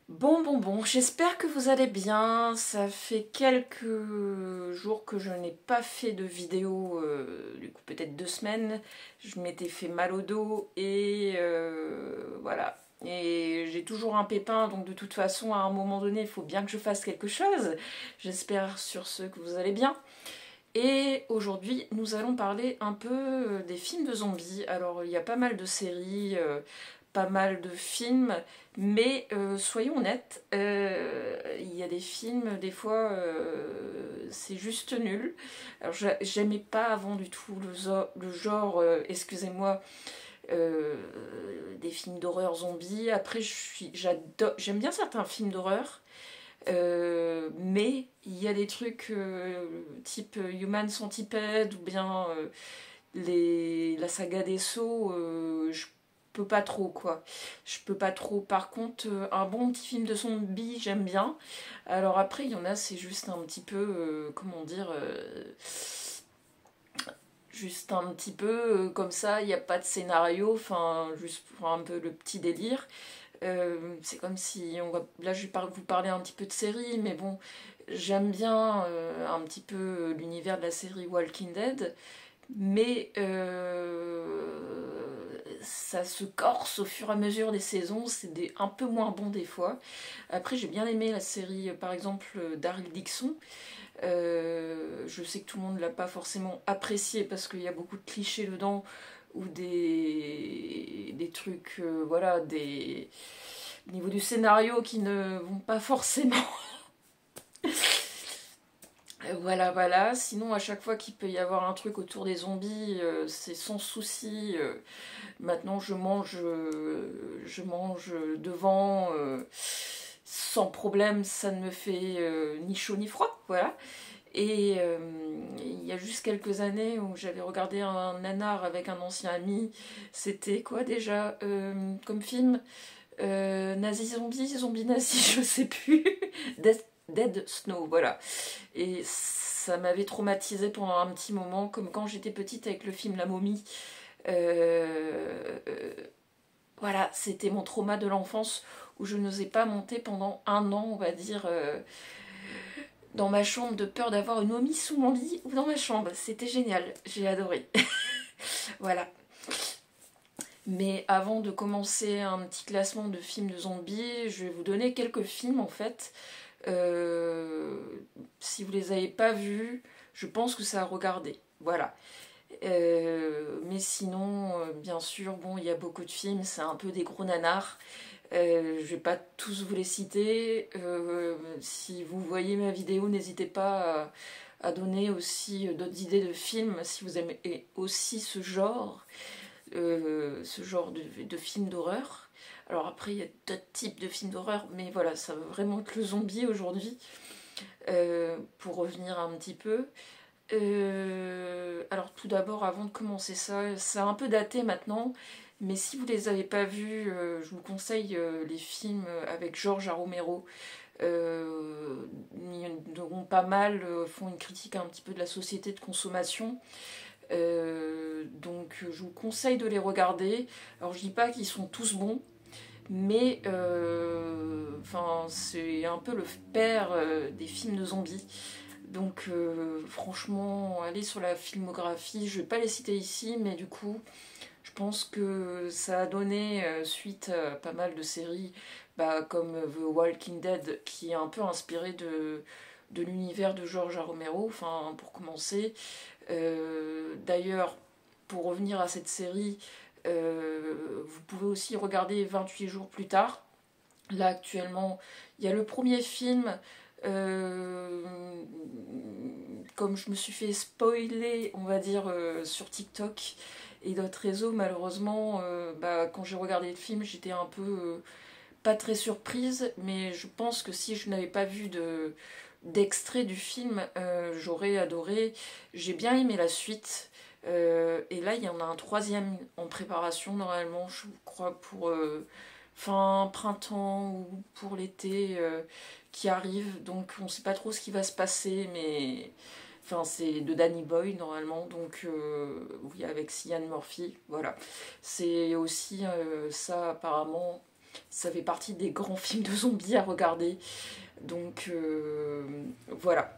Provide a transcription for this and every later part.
Bon, j'espère que vous allez bien. Ça fait quelques jours que je n'ai pas fait de vidéo, du coup peut-être 2 semaines. Je m'étais fait mal au dos et voilà. Et j'ai toujours un pépin, donc de toute façon, à un moment donné, il faut bien que je fasse quelque chose. J'espère sur ce que vous allez bien. Et aujourd'hui, nous allons parler un peu des films de zombies. Alors, il y a pas mal de séries, pas mal de films, mais soyons honnêtes, il y a des films, des fois, c'est juste nul. Alors, j'aimais pas avant du tout le genre, excusez-moi, euh, des films d'horreur zombies. Après, j'aime bien certains films d'horreur. Mais il y a des trucs type Human Centipede ou bien la saga des Sceaux, je peux pas trop quoi. Je peux pas trop. Par contre, un bon petit film de zombie, j'aime bien. Alors après, il y en a, c'est juste un petit peu, comment dire, juste un petit peu comme ça, il n'y a pas de scénario, enfin, juste pour un peu le petit délire. C'est comme si là je vais vous parler un petit peu de série, mais bon, j'aime bien un petit peu l'univers de la série Walking Dead, mais ça se corse au fur et à mesure des saisons, un peu moins bon des fois. Après, j'ai bien aimé la série par exemple Daryl Dixon. Je sais que tout le monde ne l'a pas forcément apprécié parce qu'il y a beaucoup de clichés dedans ou des trucs, voilà, au niveau du scénario qui ne vont pas forcément. Voilà. Sinon, à chaque fois qu'il peut y avoir un truc autour des zombies, c'est sans souci. Maintenant, je mange devant sans problème. Ça ne me fait ni chaud ni froid. Voilà. Et il y a juste quelques années où j'avais regardé un nanar avec un ancien ami. C'était quoi déjà comme film Nazi zombie, zombie nazi, je sais plus. Dead Snow, voilà. Et ça m'avait traumatisé pendant un petit moment, comme quand j'étais petite avec le film La Momie. Voilà, c'était mon trauma de l'enfance où je n'osais pas monter pendant un an, on va dire, dans ma chambre de peur d'avoir une momie sous mon lit ou dans ma chambre. C'était génial, j'ai adoré. Voilà. Mais avant de commencer un petit classement de films de zombies, je vais vous donner quelques films en fait. Euh, Si vous les avez pas vus, je pense que ça a regardé. Voilà. Mais sinon, bien sûr, bon, il y a beaucoup de films, c'est un peu des gros nanars. Je vais pas tous vous les citer. Si vous voyez ma vidéo, n'hésitez pas à donner aussi d'autres idées de films si vous aimez aussi ce genre de films d'horreur. Alors après, il y a d'autres types de films d'horreur, mais voilà, ça va vraiment être le zombie aujourd'hui, pour revenir un petit peu. Alors tout d'abord, avant de commencer ça, c'est un peu daté maintenant, mais si vous les avez pas vus, je vous conseille les films avec George A. Romero. Dont pas mal font une critique un petit peu de la société de consommation. Donc je vous conseille de les regarder. Alors je dis pas qu'ils sont tous bons, mais enfin c'est un peu le père des films de zombies. Donc franchement, allez sur la filmographie. Je vais pas les citer ici, mais du coup, je pense que ça a donné suite à pas mal de séries, bah, comme The Walking Dead, qui est un peu inspiré de l'univers de George A. Romero, enfin pour commencer. D'ailleurs, pour revenir à cette série, vous pouvez aussi regarder 28 jours plus tard. Là actuellement, il y a le premier film. Comme je me suis fait spoiler, on va dire, sur TikTok et d'autres réseaux, malheureusement, bah, quand j'ai regardé le film, j'étais un peu pas très surprise, mais je pense que si je n'avais pas vu d'extrait du film, j'aurais adoré. J'ai bien aimé la suite. Et là, il y en a un troisième en préparation, normalement, je crois, pour fin printemps ou pour l'été qui arrive. Donc, on ne sait pas trop ce qui va se passer, mais. Enfin, c'est de Danny Boy normalement, donc oui, avec Cillian Murphy, voilà. C'est aussi ça apparemment Ça fait partie des grands films de zombies à regarder. Donc voilà.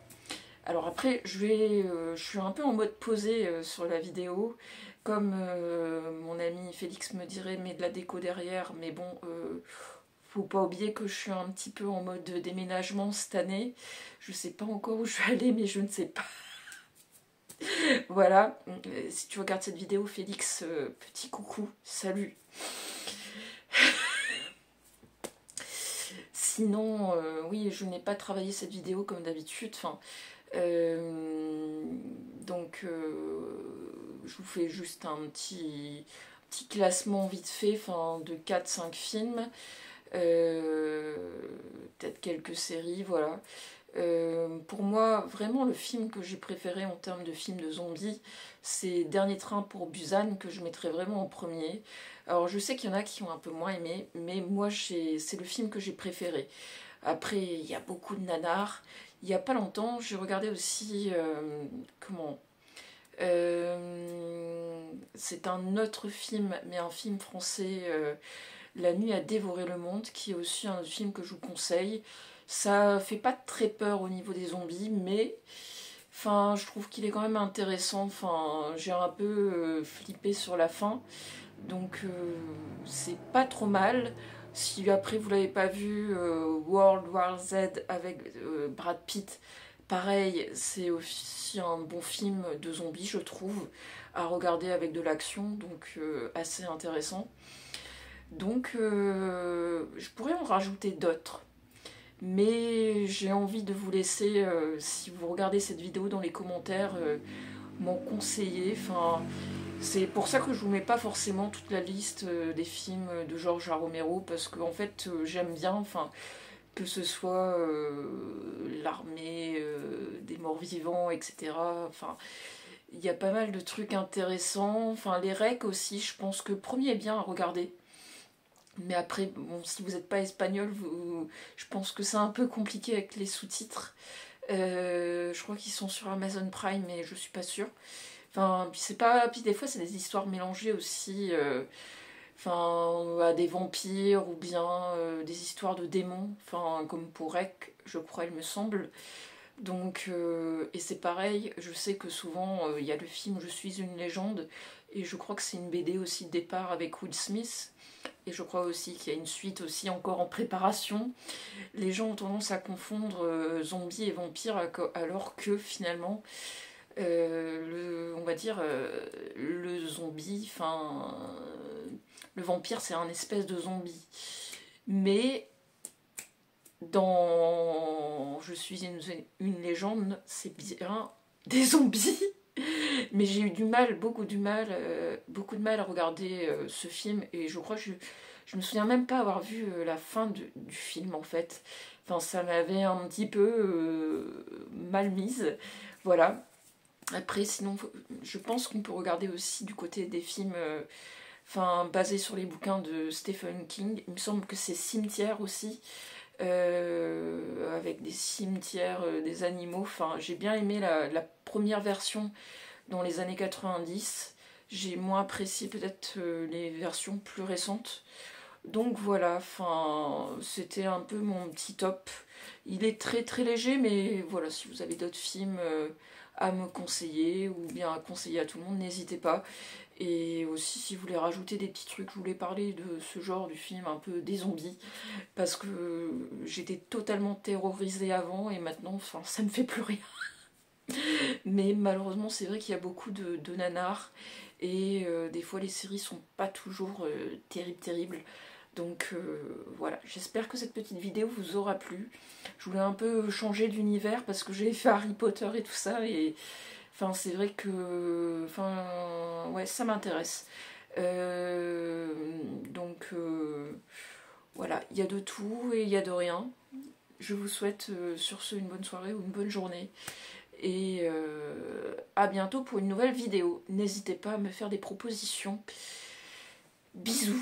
Alors après, je suis un peu en mode posé sur la vidéo. Comme mon ami Félix me dirait, mais de la déco derrière. Mais bon, faut pas oublier que je suis un petit peu en mode déménagement cette année. Je sais pas encore où je vais aller, mais je ne sais pas. Voilà. Si tu regardes cette vidéo, Félix, petit coucou, salut. Sinon, oui, je n'ai pas travaillé cette vidéo comme d'habitude. Enfin, donc, je vous fais juste un petit classement vite fait, enfin, de 4-5 films. Peut-être quelques séries, voilà. Pour moi, vraiment, le film que j'ai préféré en termes de film de zombies, c'est Dernier Train pour Busan, que je mettrais vraiment en premier. Alors, je sais qu'il y en a qui ont un peu moins aimé, mais moi, c'est le film que j'ai préféré. Après, il y a beaucoup de nanars. Il n'y a pas longtemps, j'ai regardé aussi... comment c'est un autre film, mais un film français, La nuit a dévoré le monde, qui est aussi un film que je vous conseille. Ça fait pas très peur au niveau des zombies, mais enfin, je trouve qu'il est quand même intéressant. Enfin, j'ai un peu flippé sur la fin, donc c'est pas trop mal. Si après vous l'avez pas vu, World War Z avec Brad Pitt, pareil, c'est aussi un bon film de zombies, je trouve, à regarder avec de l'action, donc assez intéressant. Donc, je pourrais en rajouter d'autres. Mais j'ai envie de vous laisser, si vous regardez cette vidéo dans les commentaires, m'en conseiller. Enfin, c'est pour ça que je vous mets pas forcément toute la liste des films de George A. Romero, parce qu'en fait, j'aime bien, enfin, que ce soit l'armée des morts vivants, etc. Enfin, il y a pas mal de trucs intéressants. Enfin, les recs aussi, je pense que le premier est bien à regarder. Mais après, bon, si vous n'êtes pas espagnol, je pense que c'est un peu compliqué avec les sous-titres. Je crois qu'ils sont sur Amazon Prime, mais je suis pas sûre. Enfin, puis c'est pas. Puis des fois, c'est des histoires mélangées aussi. Enfin, à des vampires ou bien des histoires de démons. Enfin, comme pour Rec, je crois, il me semble. Donc, et c'est pareil, je sais que souvent, il y a le film Je suis une légende. Et je crois que c'est une BD aussi de départ avec Will Smith. Et je crois aussi qu'il y a une suite aussi encore en préparation. Les gens ont tendance à confondre zombies et vampires alors que finalement, on va dire, le zombie, enfin, le vampire c'est un espèce de zombie. Mais dans Je suis une légende, c'est bien des zombies. Mais j'ai eu du mal, beaucoup de mal à regarder ce film et je crois que je me souviens même pas avoir vu la fin du film en fait. Enfin, ça m'avait un petit peu mal mise. Voilà. Après, sinon, je pense qu'on peut regarder aussi du côté des films enfin, basés sur les bouquins de Stephen King. Il me semble que c'est Cimetière aussi. Avec des cimetières, des animaux. Enfin, j'ai bien aimé la première version dans les années 90. J'ai moins apprécié peut-être les versions plus récentes. Donc voilà, enfin, c'était un peu mon petit top. Il est très très léger, mais voilà, si vous avez d'autres films à me conseiller ou bien à conseiller à tout le monde, n'hésitez pas. Et aussi, si vous voulez rajouter des petits trucs, je voulais parler de ce genre du film un peu des zombies, parce que j'étais totalement terrorisée avant et maintenant, enfin, ça me fait plus rien. Mais malheureusement, c'est vrai qu'il y a beaucoup de nanars et des fois les séries sont pas toujours terribles. Donc voilà, j'espère que cette petite vidéo vous aura plu. Je voulais un peu changer d'univers parce que j'ai fait Harry Potter et tout ça et enfin c'est vrai que enfin ouais ça m'intéresse. Donc voilà, il y a de tout et il y a de rien. Je vous souhaite sur ce une bonne soirée ou une bonne journée. Et à bientôt pour une nouvelle vidéo. N'hésitez pas à me faire des propositions. Bisous.